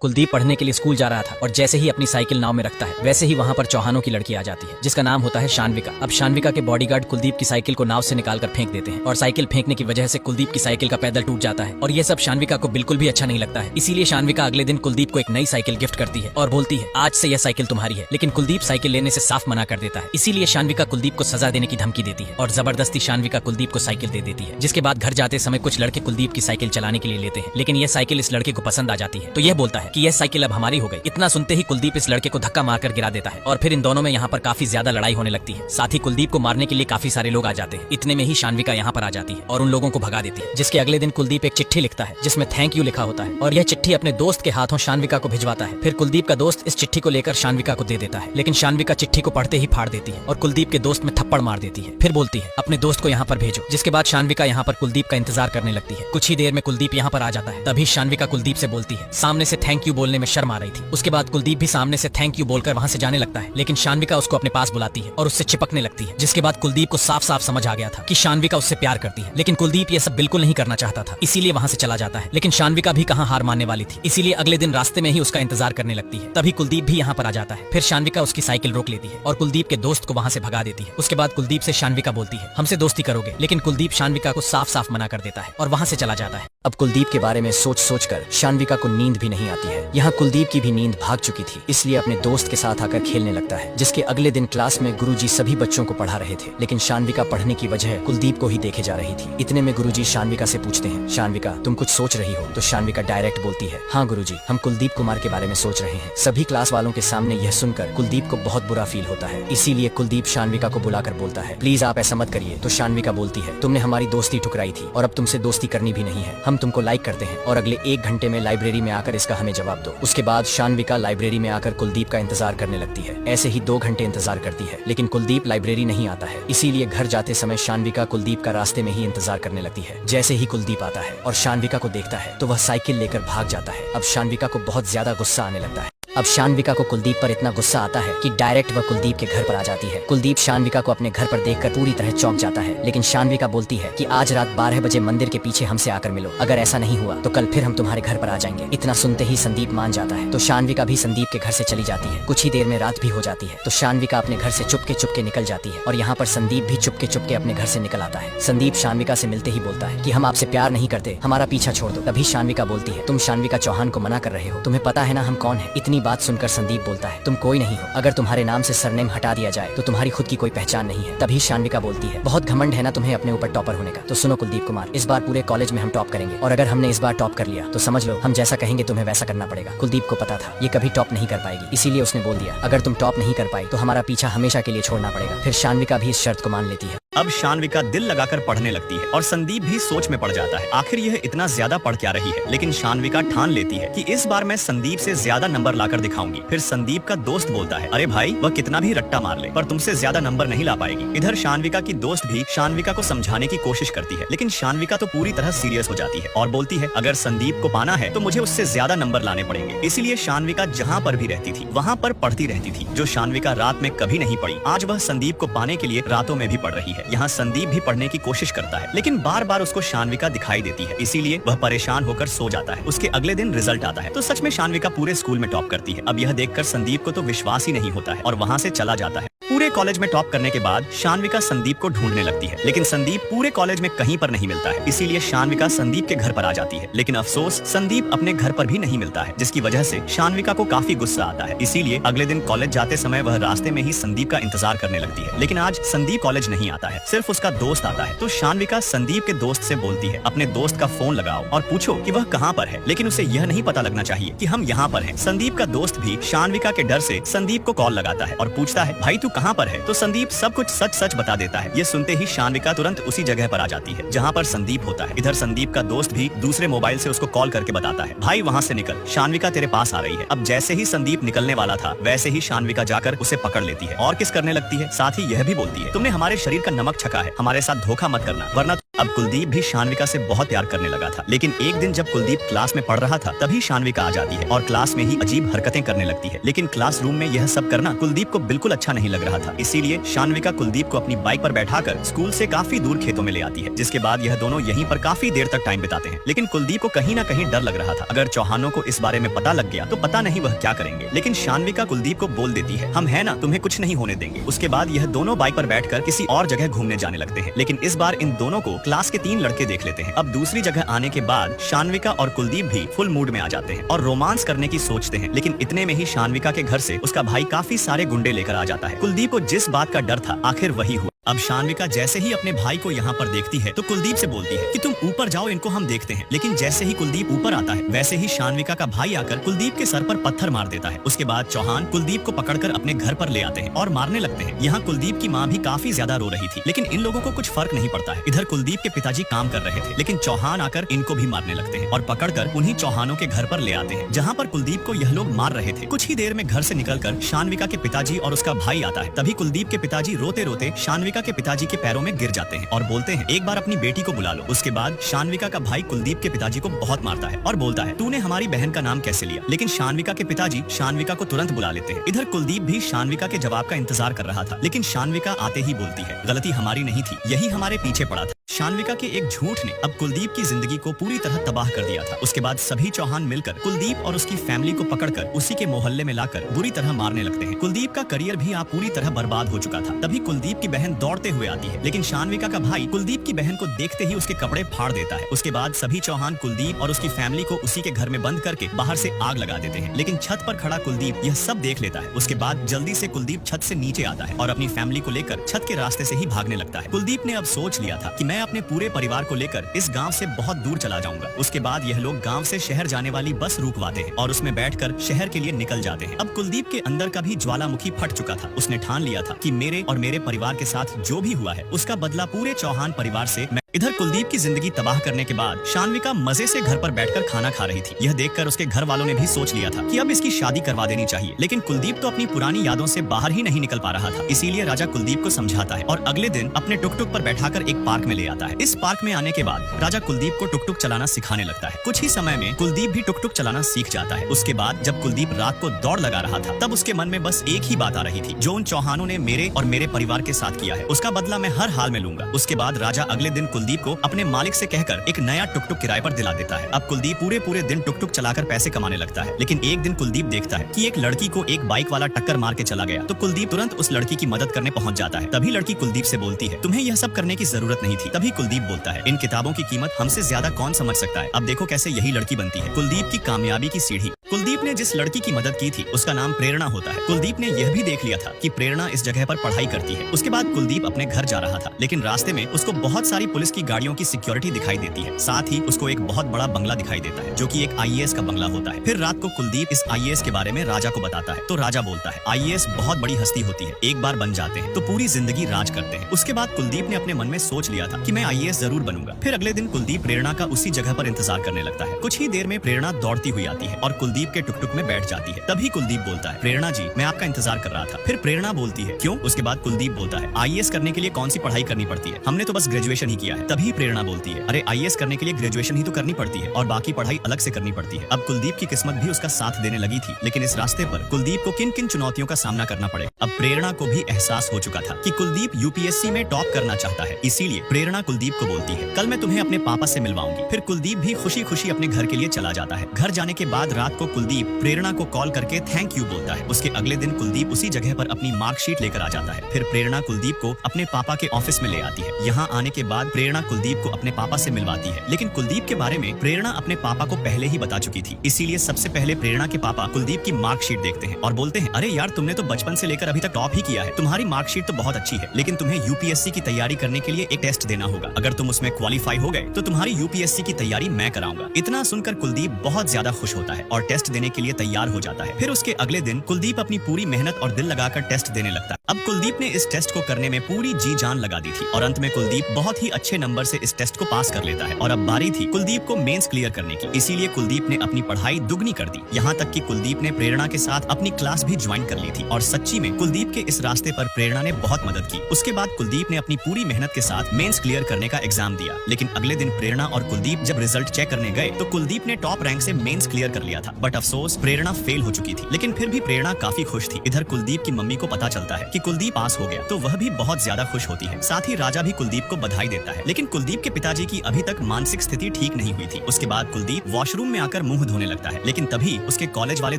कुलदीप पढ़ने के लिए स्कूल जा रहा था और जैसे ही अपनी साइकिल नाव में रखता है वैसे ही वहाँ पर चौहानों की लड़की आ जाती है जिसका नाम होता है शानविका। अब शानविका के बॉडीगार्ड कुलदीप की साइकिल को नाव से निकालकर फेंक देते हैं और साइकिल फेंकने की वजह से कुलदीप की साइकिल का पैदल टूट जाता है और ये सब शानविका को बिल्कुल भी अच्छा नहीं लगता है। इसीलिए शानविका अगले दिन कुलदीप को एक नई साइकिल गिफ्ट करती है और बोलती है आज से यह साइकिल तुम्हारी है। लेकिन कुलदीप साइकिल लेने से साफ मना कर देता है। इसीलिए शानविका कुलदीप को सजा देने की धमकी देती है और जबरदस्ती शानविका कुलदीप को साइकिल दे देती है। जिसके बाद घर जाते समय कुछ लड़के कुलदीप की साइकिल चलाने के लिए लेते हैं, लेकिन यह साइकिल इस लड़के को पसंद आ जाती है तो यह बोलता है कि यह साइकिल अब हमारी हो गई। इतना सुनते ही कुलदीप इस लड़के को धक्का मारकर गिरा देता है और फिर इन दोनों में यहाँ पर काफी ज्यादा लड़ाई होने लगती है। साथ ही कुलदीप को मारने के लिए काफी सारे लोग आ जाते हैं। इतने में ही शानविका यहाँ पर आ जाती है और उन लोगों को भगा देती है। जिसके अगले दिन कुलदीप एक चिट्ठी लिखता है जिसमें थैंक यू लिखा होता है और यह चिट्ठी अपने दोस्त के हाथों शानविका को भिजवाता है। फिर कुलदीप का दोस्त इस चिट्ठी को लेकर शानविका को दे देता है, लेकिन शानविका चिट्ठी को पढ़ते ही फाड़ देती है और कुलदीप के दोस्त में थप्पड़ मार देती है। फिर बोलती है अपने दोस्त को यहाँ पर भेजो। जिसके बाद शानविका यहाँ पर कुलदीप का इंतजार करने लगती है। कुछ ही देर में कुलदीप यहाँ पर आ जाता है। तभी शानविका कुलदीप से बोलती है सामने से थैंक यू बोलने में शर्म आ रही थी। उसके बाद कुलदीप भी सामने से थैंक यू बोलकर वहाँ से जाने लगता है, लेकिन शानविका उसको अपने पास बुलाती है और उससे चिपकने लगती है। जिसके बाद कुलदीप को साफ साफ समझ आ गया था कि शानविका उससे प्यार करती है, लेकिन कुलदीप ये सब बिल्कुल नहीं करना चाहता था, इसीलिए वहाँ से चला जाता है। लेकिन शानविका भी कहाँ हार मानने वाली थी, इसीलिए अगले दिन रास्ते में ही उसका इंतजार करने लगती है। तभी कुलदीप भी यहाँ पर आ जाता है। फिर शानविका उसकी साइकिल रोक लेती है और कुलदीप के दोस्त को वहाँ से भगा देती है। उसके बाद कुलदीप से शानविका बोलती है हमसे दोस्ती करोगे, लेकिन कुलदीप शानविका को साफ साफ मना कर देता है और वहाँ से चला जाता है। अब कुलदीप के बारे में सोच सोच कर शानविका को नींद भी नहीं आती है। यहाँ कुलदीप की भी नींद भाग चुकी थी, इसलिए अपने दोस्त के साथ आकर खेलने लगता है। जिसके अगले दिन क्लास में गुरुजी सभी बच्चों को पढ़ा रहे थे, लेकिन शानविका पढ़ने की वजह कुलदीप को ही देखे जा रही थी। इतने में गुरुजी शानविका से पूछते हैं शानविका तुम कुछ सोच रही हो? तो शानविका डायरेक्ट बोलती है हाँ गुरुजी, हम कुलदीप कुमार के बारे में सोच रहे हैं। सभी क्लास वालों के सामने यह सुनकर कुलदीप को बहुत बुरा फील होता है, इसीलिए कुलदीप शानविका को बुलाकर बोलता है प्लीज आप ऐसा मत करिए। तो शानविका बोलती है तुमने हमारी दोस्ती ठुकराई थी और अब तुमसे दोस्ती करनी भी नहीं है। हम तुमको लाइक करते हैं और अगले 1 घंटे में लाइब्रेरी में आकर इसका हमें जवाब दो। उसके बाद शानविका लाइब्रेरी में आकर कुलदीप का इंतजार करने लगती है। ऐसे ही 2 घंटे इंतजार करती है, लेकिन कुलदीप लाइब्रेरी नहीं आता है। इसीलिए घर जाते समय शानविका कुलदीप का रास्ते में ही इंतजार करने लगती है। जैसे ही कुलदीप आता है और शानविका को देखता है तो वह साइकिल लेकर भाग जाता है। अब शानविका को बहुत ज्यादा गुस्सा आने लगता है। अब शानविका को कुलदीप पर इतना गुस्सा आता है कि डायरेक्ट वह कुलदीप के घर पर आ जाती है। कुलदीप शानविका को अपने घर पर देखकर पूरी तरह चौंक जाता है, लेकिन शानविका बोलती है कि आज रात 12 बजे मंदिर के पीछे हमसे आकर मिलो। अगर ऐसा नहीं हुआ तो कल फिर हम तुम्हारे घर पर आ जाएंगे। इतना सुनते ही संदीप मान जाता है तो शानविका भी संदीप के घर से चली जाती है। कुछ ही देर में रात भी हो जाती है तो शानविका अपने घर से चुपके निकल जाती है और यहाँ पर संदीप भी चुपके अपने घर से निकल आता है। संदीप शानविका से मिलते ही बोलता है कि हम आपसे प्यार नहीं करते, हमारा पीछा छोड़ दो। तभी शानविका बोलती है तुम शानविका चौहान को मना कर रहे हो, तुम्हें पता है ना हम कौन है? इतनी बात सुनकर संदीप बोलता है तुम कोई नहीं हो, अगर तुम्हारे नाम से सरनेम हटा दिया जाए तो तुम्हारी खुद की कोई पहचान नहीं है। तभी शानविका बोलती है बहुत घमंड है ना तुम्हें अपने ऊपर टॉपर होने का। तो सुनो कुलदीप कुमार, इस बार पूरे कॉलेज में हम टॉप करेंगे और अगर हमने इस बार टॉप कर लिया तो समझ लो हम जैसा कहेंगे तुम्हें वैसा करना पड़ेगा। कुलदीप को पता था ये कभी टॉप नहीं कर पाएगी, इसीलिए उसने बोल दिया अगर तुम टॉप नहीं कर पाई तो हमारा पीछा हमेशा के लिए छोड़ना पड़ेगा। फिर शानविका भी इस शर्त को मान लेती है। अब शानविका दिल लगाकर पढ़ने लगती है और संदीप भी सोच में पड़ जाता है आखिर यह इतना ज्यादा पढ़ क्या रही है। लेकिन शानविका ठान लेती है कि इस बार मैं संदीप से ज्यादा नंबर लाकर दिखाऊंगी। फिर संदीप का दोस्त बोलता है अरे भाई वह कितना भी रट्टा मार ले पर तुमसे ज्यादा नंबर नहीं ला पाएगी। इधर शानविका की दोस्त भी शानविका को समझाने की कोशिश करती है, लेकिन शानविका तो पूरी तरह सीरियस हो जाती है और बोलती है अगर संदीप को पाना है तो मुझे उससे ज्यादा नंबर लाने पड़ेंगे। इसीलिए शानविका जहाँ पर भी रहती थी वहाँ पर पढ़ती रहती थी। जो शानविका रात में कभी नहीं पढ़ी, आज वह संदीप को पाने के लिए रातों में भी पढ़ रही है। यहाँ संदीप भी पढ़ने की कोशिश करता है, लेकिन बार बार उसको शानविका दिखाई देती है, इसीलिए वह परेशान होकर सो जाता है। उसके अगले दिन रिजल्ट आता है तो सच में शानविका पूरे स्कूल में टॉप करती है। अब यह देखकर संदीप को तो विश्वास ही नहीं होता है और वहाँ से चला जाता है। पूरे कॉलेज में टॉप करने के बाद शानविका संदीप को ढूंढने लगती है, लेकिन संदीप पूरे कॉलेज में कहीं पर नहीं मिलता है। इसीलिए शानविका संदीप के घर पर आ जाती है, लेकिन अफसोस संदीप अपने घर पर भी नहीं मिलता है, जिसकी वजह से शानविका को काफी गुस्सा आता है। इसीलिए अगले दिन कॉलेज जाते समय वह रास्ते में ही संदीप का इंतजार करने लगती है, लेकिन आज संदीप कॉलेज नहीं आता है, सिर्फ उसका दोस्त आता है। तो शानविका संदीप के दोस्त से बोलती है अपने दोस्त का फोन लगाओ और पूछो कि वह कहाँ पर है, लेकिन उसे यह नहीं पता लगना चाहिए कि हम यहाँ पर हैं। संदीप का दोस्त भी शानविका के डर से संदीप को कॉल लगाता है और पूछता है भाई तू कहाँ पर है? तो संदीप सब कुछ सच सच बता देता है। ये सुनते ही शानविका तुरंत उसी जगह पर आ जाती है जहाँ पर संदीप होता है। इधर संदीप का दोस्त भी दूसरे मोबाइल से उसको कॉल करके बताता है भाई वहाँ से निकल, शानविका तेरे पास आ रही है। अब जैसे ही संदीप निकलने वाला था वैसे ही शानविका जाकर उसे पकड़ लेती है और किस करने लगती है, साथ ही यह भी बोलती है तुमने हमारे शरीर का नमक छका है, हमारे साथ धोखा मत करना वरना अब कुलदीप भी शानविका से बहुत प्यार करने लगा था, लेकिन एक दिन जब कुलदीप क्लास में पढ़ रहा था तभी शानविका आ जाती है और क्लास में ही अजीब हरकतें करने लगती है। लेकिन क्लासरूम में यह सब करना कुलदीप को बिल्कुल अच्छा नहीं लग रहा था, इसीलिए शानविका कुलदीप को अपनी बाइक पर बैठाकर स्कूल से काफी दूर खेतों में ले आती है, जिसके बाद यह दोनों यहीं पर काफी देर तक टाइम बिताते हैं। लेकिन कुलदीप को कहीं न कहीं डर लग रहा था, अगर चौहानों को इस बारे में पता लग गया तो पता नहीं वह क्या करेंगे। लेकिन शानविका कुलदीप को बोल देती है, हम है ना, तुम्हें कुछ नहीं होने देंगे। उसके बाद यह दोनों बाइक पर बैठकर किसी और जगह घूमने जाने लगते हैं, लेकिन इस बार इन दोनों को क्लास के 3 लड़के देख लेते हैं। अब दूसरी जगह आने के बाद शानविका और कुलदीप भी फुल मूड में आ जाते हैं और रोमांस करने की सोचते हैं, लेकिन इतने में ही शानविका के घर से उसका भाई काफी सारे गुंडे लेकर आ जाता है। कुलदीप को जिस बात का डर था आखिर वही हुआ। अब शानविका जैसे ही अपने भाई को यहाँ पर देखती है तो कुलदीप से बोलती है कि तुम ऊपर जाओ, इनको हम देखते हैं। लेकिन जैसे ही कुलदीप ऊपर आता है वैसे ही शानविका का भाई आकर कुलदीप के सर पर पत्थर मार देता है। उसके बाद चौहान कुलदीप को पकड़कर अपने घर पर ले आते हैं और मारने लगते हैं। यहाँ कुलदीप की माँ भी काफी ज्यादा रो रही थी, लेकिन इन लोगों को कुछ फर्क नहीं पड़ता है। इधर कुलदीप के पिताजी काम कर रहे थे, लेकिन चौहान आकर इनको भी मारने लगते हैं और पकड़कर उन्हीं चौहानों के घर पर ले आते हैं, जहाँ पर कुलदीप को यह लोग मार रहे थे। कुछ ही देर में घर से निकलकर शानविका के पिताजी और उसका भाई आता है। तभी कुलदीप के पिताजी रोते रोते शानविका के पिताजी के में गिर जाते हैं और बोलते हैं, एक बार अपनी बेटी को बुला लो। उसके बाद शानविका का भाई कुलदीप के पिताजी को बहुत मारता है और बोलता है, तूने हमारी बहन का नाम कैसे लिया। लेकिन शानविका के पिताजी शानविका को तुरंत बुला लेते हैं। इधर कुलदीप भी शानविका के जवाब का इंतजार कर रहा था, लेकिन शानविका आते ही बोलती है, गलती हमारी नहीं थी, यही हमारे पीछे पड़ा था। शानविका के एक झूठ ने अब कुलदीप की जिंदगी को पूरी तरह तबाह कर दिया था। उसके बाद सभी चौहान मिलकर कुलदीप और उसकी फैमिली को पकड़कर उसी के मोहल्ले में लाकर बुरी तरह मारने लगते हैं। कुलदीप का करियर भी आप पूरी तरह बर्बाद हो चुका था। तभी कुलदीप की बहन दौड़ते हुए आती है, लेकिन शानविका का भाई कुलदीप की बहन को देखते ही उसके कपड़े फाड़ देता है। उसके बाद सभी चौहान कुलदीप और उसकी फैमिली को उसी के घर में बंद करके बाहर से आग लगा देते हैं। लेकिन छत पर खड़ा कुलदीप यह सब देख लेता है। उसके बाद जल्दी से कुलदीप छत से नीचे आता है और अपनी फैमिली को लेकर छत के रास्ते से ही भागने लगता है। कुलदीप ने अब सोच लिया था कि मैं अपने पूरे परिवार को लेकर इस गांव से बहुत दूर चला जाऊंगा। उसके बाद यह लोग गांव से शहर जाने वाली बस रुकवाते हैं और उसमें बैठकर शहर के लिए निकल जाते हैं। अब कुलदीप के अंदर का भी ज्वालामुखी फट चुका था। उसने ठान लिया था कि मेरे और मेरे परिवार के साथ जो भी हुआ है उसका बदला पूरे चौहान परिवार से मैं। इधर कुलदीप की जिंदगी तबाह करने के बाद शानविका मजे से घर पर बैठकर खाना खा रही थी। यह देखकर उसके घर वालों ने भी सोच लिया था कि अब इसकी शादी करवा देनी चाहिए, लेकिन कुलदीप तो अपनी पुरानी यादों से बाहर ही नहीं निकल पा रहा था। इसीलिए राजा कुलदीप को समझाता है और अगले दिन अपने टुकटुक पर बैठाकर एक पार्क में ले आता है। इस पार्क में आने के बाद राजा कुलदीप को टुकटुक चलाना सिखाने लगता है। कुछ ही समय में कुलदीप भी टुकटुक चलाना सीख जाता है। उसके बाद जब कुलदीप रात को दौड़ लगा रहा था तब उसके मन में बस एक ही बात आ रही थी, जो उन चौहानों ने मेरे और मेरे परिवार के साथ किया है उसका बदला मैं हर हाल में लूंगा। उसके बाद राजा अगले दिन कुलदीप को अपने मालिक से कहकर एक नया टुकटुक किराए पर दिला देता है। अब कुलदीप पूरे दिन टुकटुक चलाकर पैसे कमाने लगता है। लेकिन एक दिन कुलदीप देखता है कि एक लड़की को एक बाइक वाला टक्कर मार के चला गया, तो कुलदीप तुरंत उस लड़की की मदद करने पहुंच जाता है। तभी लड़की कुलदीप से बोलती है, तुम्हें यह सब करने की जरूरत नहीं थी। तभी कुलदीप बोलता है, इन किताबों की कीमत हमसे ज्यादा कौन समझ सकता है। अब देखो कैसे यही लड़की बनती है कुलदीप की कामयाबी की सीढ़ी। कुलदीप ने जिस लड़की की मदद की थी उसका नाम प्रेरणा होता है। कुलदीप ने यह भी देख लिया था कि प्रेरणा इस जगह पर पढ़ाई करती है। उसके बाद कुलदीप अपने घर जा रहा था, लेकिन रास्ते में उसको बहुत सारी पुलिस की गाड़ियों की सिक्योरिटी दिखाई देती है। साथ ही उसको एक बहुत बड़ा बंगला दिखाई देता है, जो कि एक आईएएस का बंगला होता है। फिर रात को कुलदीप इस आईएएस के बारे में राजा को बताता है, तो राजा बोलता है, आईएएस बहुत बड़ी हस्ती होती है, एक बार बन जाते हैं तो पूरी जिंदगी राज करते हैं। उसके बाद कुलदीप ने अपने मन में सोच लिया था कि मैं आईएएस जरूर बनूंगा। फिर अगले दिन कुलदीप प्रेरणा का उसी जगह पर इंतजार करने लगता है। कुछ ही देर में प्रेरणा दौड़ती हुई आती है और कुलदीप के टुकटुक में बैठ जाती है। तभी कुलदीप बोलता है, प्रेरणा जी मैं आपका इंतजार कर रहा था। फिर प्रेरणा बोलती है, क्यों? उसके बाद कुलदीप बोलता है, आईएएस करने के लिए कौन सी पढ़ाई करनी पड़ती है, हमने तो बस ग्रेजुएशन ही किया है। तभी प्रेरणा बोलती है, अरे आईएएस करने के लिए ग्रेजुएशन ही तो करनी पड़ती है और बाकी पढ़ाई अलग से करनी पड़ती है। अब कुलदीप की किस्मत भी उसका साथ देने लगी थी, लेकिन इस रास्ते पर कुलदीप को किन किन चुनौतियों का सामना करना पड़े। अब प्रेरणा को भी एहसास हो चुका था कि कुलदीप यूपीएससी में टॉप करना चाहता है। इसीलिए प्रेरणा कुलदीप को बोलती है, कल मैं तुम्हें अपने पापा से मिलवाऊंगी। फिर कुलदीप भी खुशी खुशी अपने घर के लिए चला जाता है। घर जाने के बाद रात को कुलदीप प्रेरणा को कॉल करके थैंक यू बोलता है। उसके अगले दिन कुलदीप उसी जगह पर अपनी मार्कशीट लेकर आ जाता है। फिर प्रेरणा कुलदीप को अपने पापा के ऑफिस में ले आती है। यहाँ आने के बाद प्रेरणा कुलदीप को अपने पापा से मिलवाती है, लेकिन कुलदीप के बारे में प्रेरणा अपने पापा को पहले ही बता चुकी थी। इसीलिए सबसे पहले प्रेरणा के पापा कुलदीप की मार्कशीट देखते हैं और बोलते हैं, अरे यार तुमने तो बचपन से लेकर अभी तक टॉप ही किया है, तुम्हारी मार्कशीट तो बहुत अच्छी है, लेकिन तुम्हें यूपीएससी की तैयारी करने के लिए एक टेस्ट देना होगा। अगर तुम उसमें क्वालिफाई हो गए तो तुम्हारी यूपीएससी की तैयारी मैं कराऊंगा। इतना सुनकर कुलदीप बहुत ज्यादा खुश होता है और टेस्ट देने के लिए तैयार हो जाता है। फिर उसके अगले दिन कुलदीप अपनी पूरी मेहनत और दिल लगाकर टेस्ट देने लगता है। अब कुलदीप ने इस टेस्ट को करने में पूरी जी जान लगा दी थी और अंत में कुलदीप बहुत ही अच्छे नंबर से इस टेस्ट को पास कर लेता है और अब बारी थी कुलदीप को मेंस क्लियर करने की। इसीलिए कुलदीप ने अपनी पढ़ाई दुगनी कर दी। यहाँ तक कि कुलदीप ने प्रेरणा के साथ अपनी क्लास भी ज्वाइन कर ली थी और सच्ची में कुलदीप के इस रास्ते पर प्रेरणा ने बहुत मदद की। उसके बाद कुलदीप ने अपनी पूरी मेहनत के साथ मेंस क्लियर करने का एग्जाम दिया। लेकिन अगले दिन प्रेरणा और कुलदीप जब रिजल्ट चेक करने गए तो कुलदीप ने टॉप रैंक से मेंस क्लियर कर लिया था, बट अफसोस प्रेरणा फेल हो चुकी थी। लेकिन फिर भी प्रेरणा काफी खुश थी। इधर कुलदीप की मम्मी को पता चलता है कि कुलदीप पास हो गया तो वह भी बहुत ज्यादा खुश होती है। साथ ही राजा भी कुलदीप को बधाई देता है। लेकिन कुलदीप के पिताजी की अभी तक मानसिक स्थिति ठीक नहीं हुई थी। उसके बाद कुलदीप वॉशरूम में आकर मुंह धोने लगता है। लेकिन तभी उसके कॉलेज वाले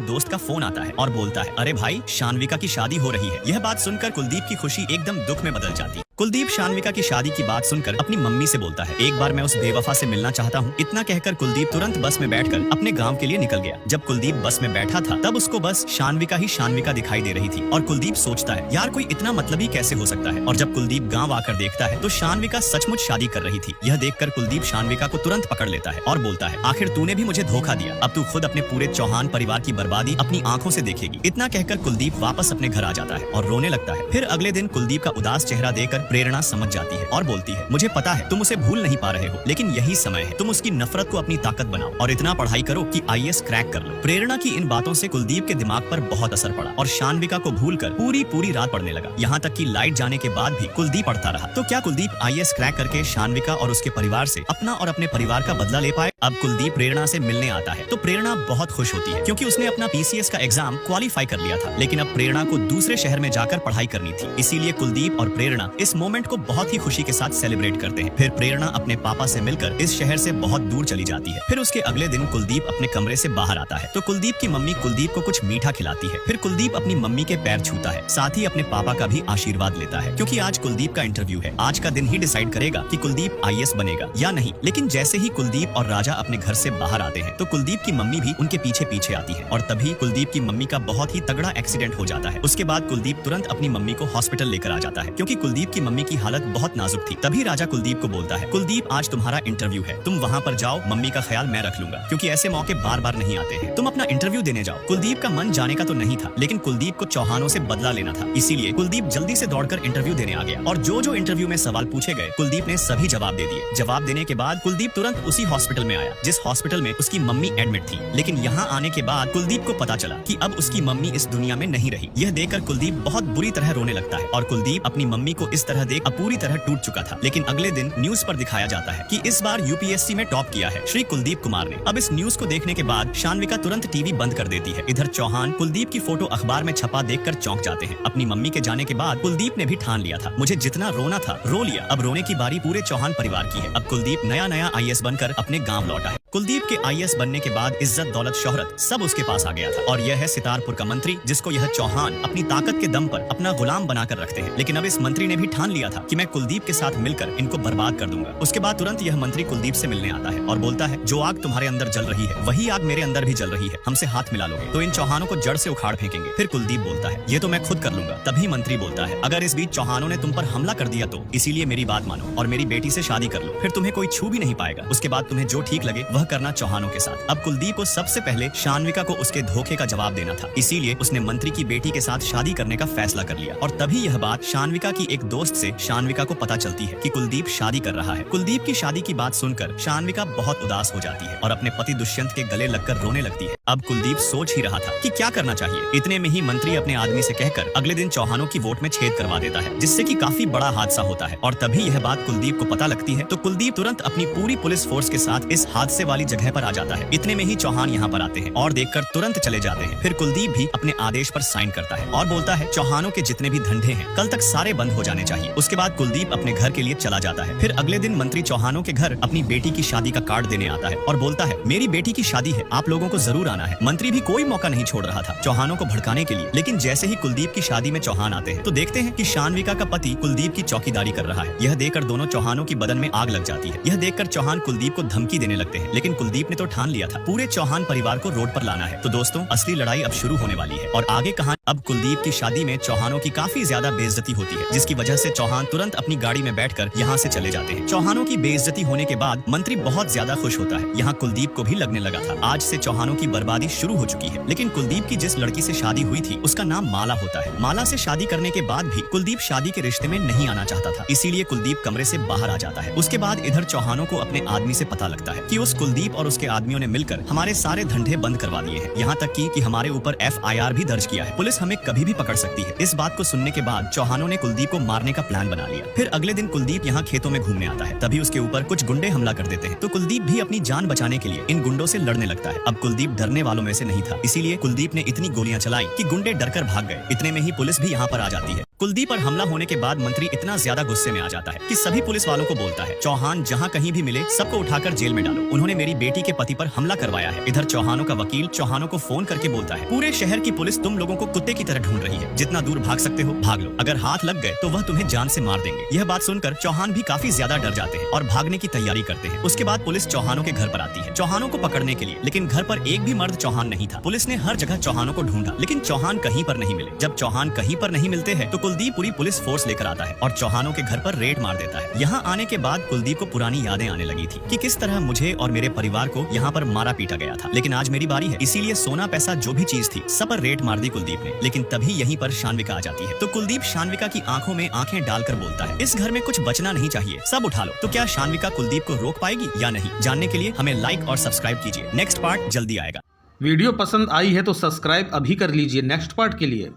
दोस्त का फोन आता है और बोलता है, अरे भाई, शानविका की शादी हो रही है। यह बात सुनकर कुलदीप की खुशी एकदम दुख में बदल जाती है। कुलदीप शानविका की शादी की बात सुनकर अपनी मम्मी से बोलता है, एक बार मैं उस बेवफा से मिलना चाहता हूँ। इतना कहकर कुलदीप तुरंत बस में बैठकर अपने गांव के लिए निकल गया। जब कुलदीप बस में बैठा था तब उसको बस शानविका ही शानविका दिखाई दे रही थी और कुलदीप सोचता है, यार कोई इतना मतलबी कैसे हो सकता है। और जब कुलदीप गाँव आकर देखता है तो शानविका सचमुच शादी कर रही थी। यह देखकर कुलदीप शानविका को तुरंत पकड़ लेता है और बोलता है, आखिर तूने भी मुझे धोखा दिया। अब तू खुद अपने पूरे चौहान परिवार की बर्बादी अपनी आंखों से देखेगी। इतना कहकर कुलदीप वापस अपने घर आ जाता है और रोने लगता है। फिर अगले दिन कुलदीप का उदास चेहरा देखकर प्रेरणा समझ जाती है और बोलती है, मुझे पता है तुम उसे भूल नहीं पा रहे हो, लेकिन यही समय है, तुम उसकी नफरत को अपनी ताकत बनाओ और इतना पढ़ाई करो कि आईएएस क्रैक कर लो। प्रेरणा की इन बातों से कुलदीप के दिमाग पर बहुत असर पड़ा और शानविका को भूलकर पूरी रात पढ़ने लगा। यहाँ तक कि लाइट जाने के बाद भी कुलदीप पढ़ता रहा। तो क्या कुलदीप आईएएस क्रैक करके शानविका और उसके परिवार से अपना और अपने परिवार का बदला ले पाए? अब कुलदीप प्रेरणा से मिलने आता है तो प्रेरणा बहुत खुश होती है क्योंकि उसने अपना पीसीएस का एग्जाम क्वालिफाई कर लिया था। लेकिन अब प्रेरणा को दूसरे शहर में जाकर पढ़ाई करनी थी। इसीलिए कुलदीप और प्रेरणा इस मोमेंट को बहुत ही खुशी के साथ सेलिब्रेट करते हैं। फिर प्रेरणा अपने पापा से मिलकर इस शहर से बहुत दूर चली जाती है। फिर उसके अगले दिन कुलदीप अपने कमरे से बाहर आता है तो कुलदीप की मम्मी कुलदीप को कुछ मीठा खिलाती है। फिर कुलदीप अपनी मम्मी के पैर छूता है, साथ ही अपने पापा का भी आशीर्वाद लेता है क्योंकि आज कुलदीप का इंटरव्यू है। आज का दिन ही डिसाइड करेगा कि कुलदीप आईएएस बनेगा या नहीं। लेकिन जैसे ही कुलदीप और राजा अपने घर से बाहर आते हैं तो कुलदीप की मम्मी भी उनके पीछे पीछे आती है और तभी कुलदीप की मम्मी का बहुत ही तगड़ा एक्सीडेंट हो जाता है। उसके बाद कुलदीप तुरंत अपनी मम्मी को हॉस्पिटल लेकर आ जाता है क्योंकि कुलदीप की मम्मी की हालत बहुत नाजुक थी। तभी राजा कुलदीप को बोलता है, कुलदीप आज तुम्हारा इंटरव्यू है, तुम वहाँ पर जाओ, मम्मी का ख्याल मैं रख लूंगा क्योंकि ऐसे मौके बार बार नहीं आते हैं, तुम अपना इंटरव्यू देने जाओ। कुलदीप का मन जाने का तो नहीं था, लेकिन कुलदीप को चौहानों से बदला लेना था। इसीलिए कुलदीप जल्दी से दौड़कर इंटरव्यू देने आ गया और जो इंटरव्यू में सवाल पूछे गए कुलदीप ने सभी जवाब दे दिए। जवाब देने के बाद कुलदीप तुरंत उसी हॉस्पिटल में आया जिस हॉस्पिटल में उसकी मम्मी एडमिट थी। लेकिन यहाँ आने के बाद कुलदीप को पता चला कि अब उसकी मम्मी इस दुनिया में नहीं रही। यह देखकर कुलदीप बहुत बुरी तरह रोने लगता है और कुलदीप अपनी मम्मी को इस तरह देख पूरी तरह टूट चुका था। लेकिन अगले दिन न्यूज पर दिखाया जाता है कि इस बार यूपीएससी में टॉप किया है श्री कुलदीप कुमार ने। अब इस न्यूज को देखने के बाद शानविका तुरंत टीवी बंद कर देती है। इधर चौहान कुलदीप की फोटो अखबार में छपा देखकर चौंक जाते हैं। अपनी मम्मी के जाने के बाद कुलदीप ने भी ठान लिया था, मुझे जितना रोना था रो लिया, अब रोने की बारी पूरे चौहान परिवार की है। अब कुलदीप नया आईएएस बनकर अपने गाँव लौटा है। कुलदीप के आईएएस बनने के बाद इज्जत दौलत शोहरत सब उसके पास आ गया था और यह है सितारपुर का मंत्री जिसको यह चौहान अपनी ताकत के दम पर अपना गुलाम बनाकर रखते हैं। लेकिन अब इस मंत्री ने भी ठान लिया था कि मैं कुलदीप के साथ मिलकर इनको बर्बाद कर दूंगा। उसके बाद तुरंत यह मंत्री कुलदीप से मिलने आता है और बोलता है, जो आग तुम्हारे अंदर जल रही है वही आग मेरे अंदर भी जल रही है, हमसे हाथ मिला लोगे तो इन चौहानों को जड़ से उखाड़ फेंकेंगे। फिर कुलदीप बोलता है, ये तो मैं खुद कर लूंगा। तभी मंत्री बोलता है, अगर इस बीच चौहानों ने तुम पर हमला कर दिया तो इसीलिए मेरी बात मानो और मेरी बेटी से शादी कर लो, फिर तुम्हें कोई छू भी नहीं पाएगा। उसके बाद तुम्हें जो ठीक लगे वह करना चौहानों के साथ। अब कुलदीप को सबसे पहले शानविका को उसके धोखे का जवाब देना था, इसीलिए उसने मंत्री की बेटी के साथ शादी करने का फैसला कर लिया। और तभी यह बात शानविका की एक दोस्त से शानविका को पता चलती है कि कुलदीप शादी कर रहा है। कुलदीप की शादी की बात सुनकर शानविका बहुत उदास हो जाती है और अपने पति दुष्यंत के गले लगकर रोने लगती है। अब कुलदीप सोच ही रहा था कि क्या करना चाहिए। इतने में ही मंत्री अपने आदमी से कहकर अगले दिन चौहानों की वोट में छेद करवा देता है जिससे कि काफी बड़ा हादसा होता है। और तभी यह बात कुलदीप को पता लगती है तो कुलदीप तुरंत अपनी पूरी पुलिस फोर्स के साथ इस हादसे वाली जगह पर आ जाता है। इतने में ही चौहान यहाँ पर आते हैं और देखकर तुरंत चले जाते हैं। फिर कुलदीप भी अपने आदेश पर साइन करता है और बोलता है, चौहानों के जितने भी धंधे हैं कल तक सारे बंद हो जाने चाहिए। उसके बाद कुलदीप अपने घर के लिए चला जाता है। फिर अगले दिन मंत्री चौहानों के घर अपनी बेटी की शादी का कार्ड देने आता है और बोलता है, मेरी बेटी की शादी है, आप लोगों को जरूर आना है। मंत्री भी कोई मौका नहीं छोड़ रहा था चौहानों को भड़काने के लिए। लेकिन जैसे ही कुलदीप की शादी में चौहान आते हैं तो देखते हैं कि शानविका का पति कुलदीप की चौकीदारी कर रहा है। यह देखकर दोनों चौहानों की बदन में आग लग जाती है। यह देखकर चौहान कुलदीप को धमकी देने लगते हैं, लेकिन लेकिन कुलदीप ने तो ठान लिया था पूरे चौहान परिवार को रोड पर लाना है। तो दोस्तों असली लड़ाई अब शुरू होने वाली है और आगे कहानी। अब कुलदीप की शादी में चौहानों की काफी ज्यादा बेइज्जती होती है, जिसकी वजह से चौहान तुरंत अपनी गाड़ी में बैठकर यहाँ से चले जाते हैं। चौहानों की बेइज्जती होने के बाद मंत्री बहुत ज्यादा खुश होता है। यहाँ कुलदीप को भी लगने लगा था आज से चौहानों की बर्बादी शुरू हो चुकी है। लेकिन कुलदीप की जिस लड़की से शादी हुई थी उसका नाम माला होता है। माला से शादी करने के बाद भी कुलदीप शादी के रिश्ते में नहीं आना चाहता था, इसीलिए कुलदीप कमरे से बाहर आ जाता है। उसके बाद इधर चौहानों को अपने आदमी से पता लगता है कि उस कुलदीप और उसके आदमियों ने मिलकर हमारे सारे धंधे बंद करवा दिए हैं, यहाँ तक कि हमारे ऊपर FIR भी दर्ज किया है। पुलिस हमें कभी भी पकड़ सकती है। इस बात को सुनने के बाद चौहानों ने कुलदीप को मारने का प्लान बना लिया। फिर अगले दिन कुलदीप यहाँ खेतों में घूमने आता है, तभी उसके ऊपर कुछ गुंडे हमला कर देते हैं। तो कुलदीप भी अपनी जान बचाने के लिए इन गुंडों से लड़ने लगता है। अब कुलदीप डरने वालों में से नहीं था, इसीलिए कुलदीप ने इतनी गोलियां चलाई कि गुंडे डरकर भाग गए। इतने में ही पुलिस भी यहाँ पर आ जाती है। कुलदीप पर हमला होने के बाद मंत्री इतना ज्यादा गुस्से में आ जाता है कि सभी पुलिस वालों को बोलता है, चौहान जहाँ कहीं भी मिले सबको उठाकर जेल में डालो, उन्होंने मेरी बेटी के पति पर हमला करवाया है। इधर चौहानों का वकील चौहानों को फोन करके बोलता है, पूरे शहर की पुलिस तुम लोगों को कुत्ते की तरह ढूंढ रही है, जितना दूर भाग सकते हो भाग लो, अगर हाथ लग गए तो वह तुम्हें जान से मार देंगे। यह बात सुनकर चौहान भी काफी ज्यादा डर जाते हैं और भागने की तैयारी करते हैं। उसके बाद पुलिस चौहानों के घर पर आती है चौहानों को पकड़ने के लिए, लेकिन घर पर एक भी मर्द चौहान नहीं था। पुलिस ने हर जगह चौहानों को ढूंढा, लेकिन चौहान कहीं पर नहीं मिले। जब चौहान कहीं पर नहीं मिलते हैं तो कुलदीप पूरी पुलिस फोर्स लेकर आता है और चौहानों के घर पर रेड मार देता है। यहाँ आने के बाद कुलदीप को पुरानी यादें आने लगी थी कि किस तरह मुझे और मेरे परिवार को यहाँ पर मारा पीटा गया था, लेकिन आज मेरी बारी है, इसीलिए सोना पैसा जो भी चीज थी सब पर रेड मार दी कुलदीप ने। लेकिन तभी यहीं पर शानविका आ जाती है। तो कुलदीप शानविका की आंखों में आंखें डालकर बोलता है, इस घर में कुछ बचना नहीं चाहिए, सब उठा लो। तो क्या शानविका कुलदीप को रोक पाएगी या नहीं, जानने के लिए हमें लाइक और सब्सक्राइब कीजिए। नेक्स्ट पार्ट जल्दी आएगा। वीडियो पसंद आई है तो सब्सक्राइब अभी कर लीजिए नेक्स्ट पार्ट के लिए।